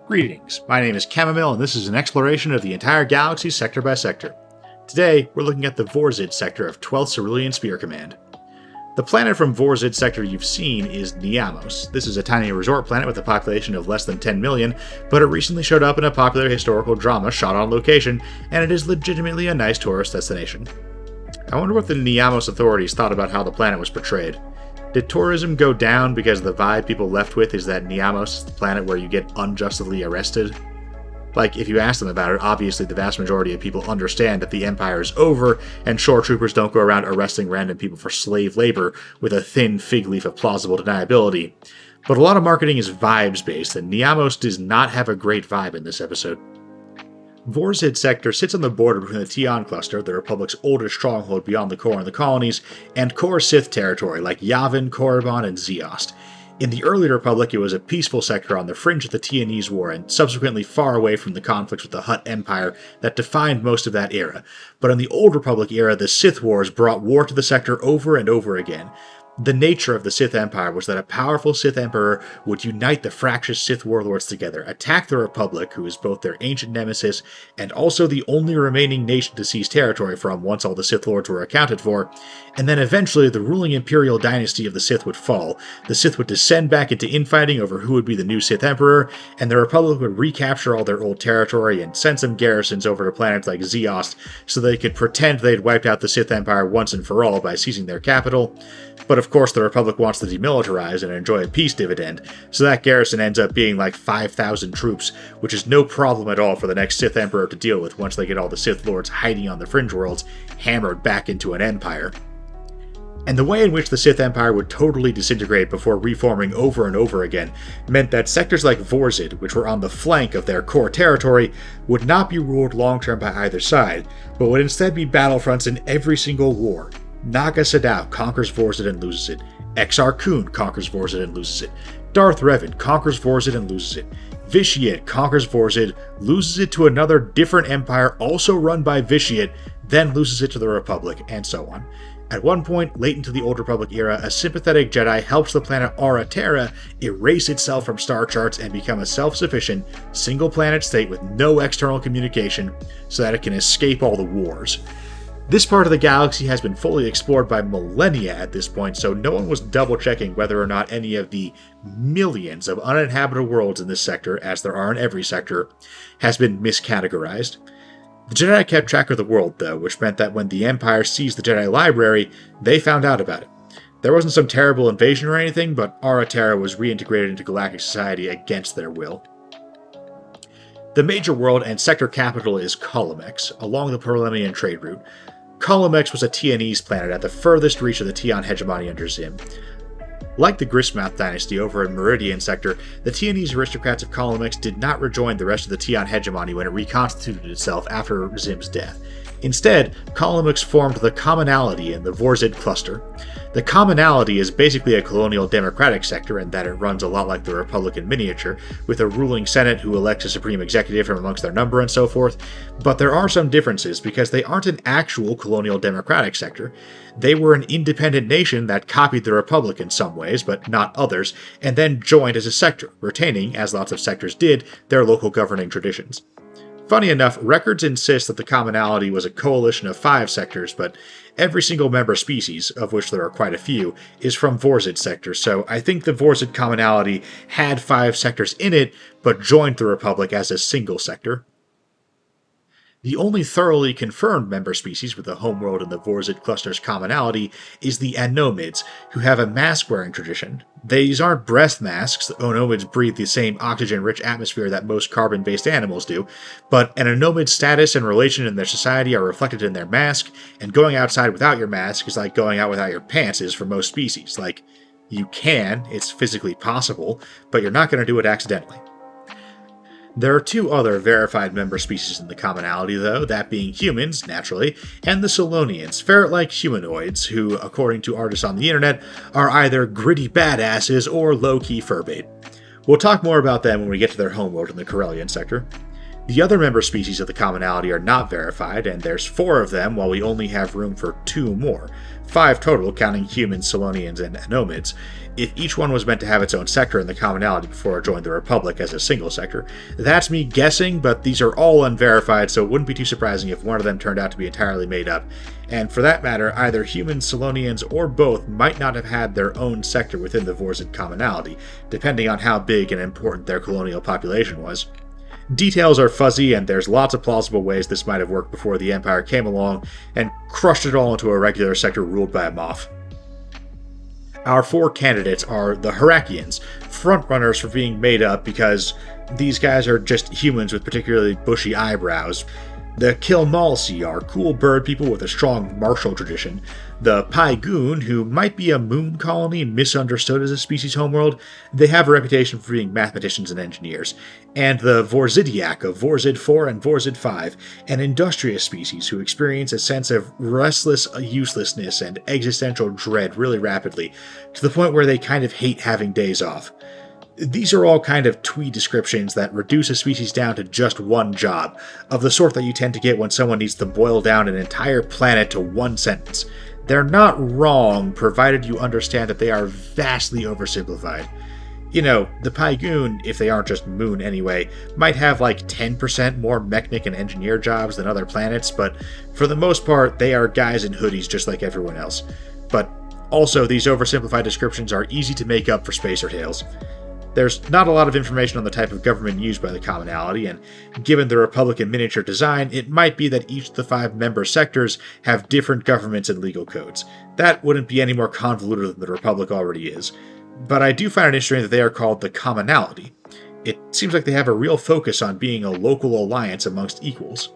Greetings, my name is Chamomile and this is an exploration of the entire galaxy sector by sector. Today, we're looking at the Vorzyd sector of 12th Cerulean Spear Command. The planet from Vorzyd sector you've seen is Niamos. This is a tiny resort planet with a population of less than 10 million, but it recently showed up in a popular historical drama shot on location, and it is legitimately a nice tourist destination. I wonder what the Niamos authorities thought about how the planet was portrayed. Did tourism go down because the vibe people left with is that Niamos is the planet where you get unjustly arrested? Like, if you ask them about it, obviously the vast majority of people understand that the Empire is over, and shore troopers don't go around arresting random people for slave labor with a thin fig leaf of plausible deniability. But a lot of marketing is vibes-based, and Niamos does not have a great vibe in this episode. Vorzyd sector sits on the border between the Tion cluster, the Republic's oldest stronghold beyond the core and the colonies, and core Sith territory like Yavin, Korriban, and Zeost. In the early Republic, it was a peaceful sector on the fringe of the Tianese War, and subsequently far away from the conflicts with the Hutt Empire that defined most of that era. But in the Old Republic era, the Sith Wars brought war to the sector over and over again. The nature of the Sith Empire was that a powerful Sith Emperor would unite the fractious Sith warlords together, attack the Republic, who is both their ancient nemesis and also the only remaining nation to seize territory from once all the Sith Lords were accounted for, and then eventually the ruling Imperial dynasty of the Sith would fall, the Sith would descend back into infighting over who would be the new Sith Emperor, and the Republic would recapture all their old territory and send some garrisons over to planets like Zeost so they could pretend they'd wiped out the Sith Empire once and for all by seizing their capital. But of course the Republic wants to demilitarize and enjoy a peace dividend, so that garrison ends up being like 5,000 troops, which is no problem at all for the next Sith Emperor to deal with once they get all the Sith Lords hiding on the fringe worlds hammered back into an empire. And the way in which the Sith Empire would totally disintegrate before reforming over and over again meant that sectors like Vorzyd, which were on the flank of their core territory, would not be ruled long-term by either side, but would instead be battlefronts in every single war. Naga Sadow conquers Vorzyd and loses it. Exar Kun conquers Vorzyd and loses it. Darth Revan conquers Vorzyd and loses it. Vitiate conquers Vorzyd, loses it to another different empire also run by Vitiate, then loses it to the Republic, and so on. At one point, late into the Old Republic era, a sympathetic Jedi helps the planet Ara Terra erase itself from star charts and become a self-sufficient, single-planet state with no external communication so that it can escape all the wars. This part of the galaxy has been fully explored by millennia at this point, so no one was double-checking whether or not any of the millions of uninhabited worlds in this sector, as there are in every sector, has been miscategorized. The Jedi kept track of the world, though, which meant that when the Empire seized the Jedi Library, they found out about it. There wasn't some terrible invasion or anything, but Ara Terra was reintegrated into galactic society against their will. The major world and sector capital is Colomex, along the Perlemian trade route. Colomex was a Tianese planet at the furthest reach of the Tion hegemony under Zim. Like the Gristmouth dynasty over in Meridian sector, the Tianese aristocrats of Colomex did not rejoin the rest of the Tion hegemony when it reconstituted itself after Zim's death. Instead, Colomex formed the Commonality in the Vorzyd cluster. The Commonality is basically a colonial democratic sector in that it runs a lot like the Republic in miniature, with a ruling senate who elects a supreme executive from amongst their number and so forth, but there are some differences because they aren't an actual colonial democratic sector. They were an independent nation that copied the Republic in some ways, but not others, and then joined as a sector, retaining, as lots of sectors did, their local governing traditions. Funny enough, records insist that the Commonality was a coalition of 5 sectors, but every single member species, of which there are quite a few, is from Vorzyd sector, so I think the Vorzyd Commonality had 5 sectors in it, but joined the Republic as a single sector. The only thoroughly confirmed member species with a homeworld in the Vorzyd cluster's Commonality is the Anomids, who have a mask-wearing tradition. These aren't breath masks. The Anomids breathe the same oxygen-rich atmosphere that most carbon-based animals do, but an Anomid's status and relation in their society are reflected in their mask, and going outside without your mask is like going out without your pants is for most species. Like, you can, it's physically possible, but you're not going to do it accidentally. There are 2 other verified member species in the Commonality, though, that being humans, naturally, and the Solonians, ferret-like humanoids, who, according to artists on the internet, are either gritty badasses or low-key furbait. We'll talk more about them when we get to their homeworld in the Corellian sector. The other member species of the Commonality are not verified, and there's 4 of them while we only have room for 2 more. 5 total, counting humans, Solonians, and Anomids. If each one was meant to have its own sector in the Commonality before it joined the Republic as a single sector. That's me guessing, but these are all unverified, so it wouldn't be too surprising if one of them turned out to be entirely made up. And for that matter, either humans, Solonians, or both might not have had their own sector within the Vorzyd Commonality, depending on how big and important their colonial population was. Details are fuzzy, and there's lots of plausible ways this might have worked before the Empire came along and crushed it all into a regular sector ruled by a moth. Our 4 candidates are the Herakians, frontrunners for being made up because these guys are just humans with particularly bushy eyebrows. The Kilmalsi are cool bird people with a strong martial tradition. The Pygoon, who might be a moon colony misunderstood as a species homeworld, they have a reputation for being mathematicians and engineers. And the Vorzydiak of Vorzyd 4 and Vorzyd 5, an industrious species who experience a sense of restless uselessness and existential dread really rapidly, to the point where they kind of hate having days off. These are all kind of twee descriptions that reduce a species down to just one job, of the sort that you tend to get when someone needs to boil down an entire planet to one sentence. They're not wrong, provided you understand that they are vastly oversimplified. You know, the Pygoon, if they aren't just moon anyway, might have like 10% more mechanic and engineer jobs than other planets, but for the most part, they are guys in hoodies just like everyone else. But also, these oversimplified descriptions are easy to make up for Spacer Tales. There's not a lot of information on the type of government used by the Commonality, and given the Republican miniature design, it might be that each of the 5 member sectors have different governments and legal codes. That wouldn't be any more convoluted than the Republic already is. But I do find it interesting that they are called the Commonality. It seems like they have a real focus on being a local alliance amongst equals.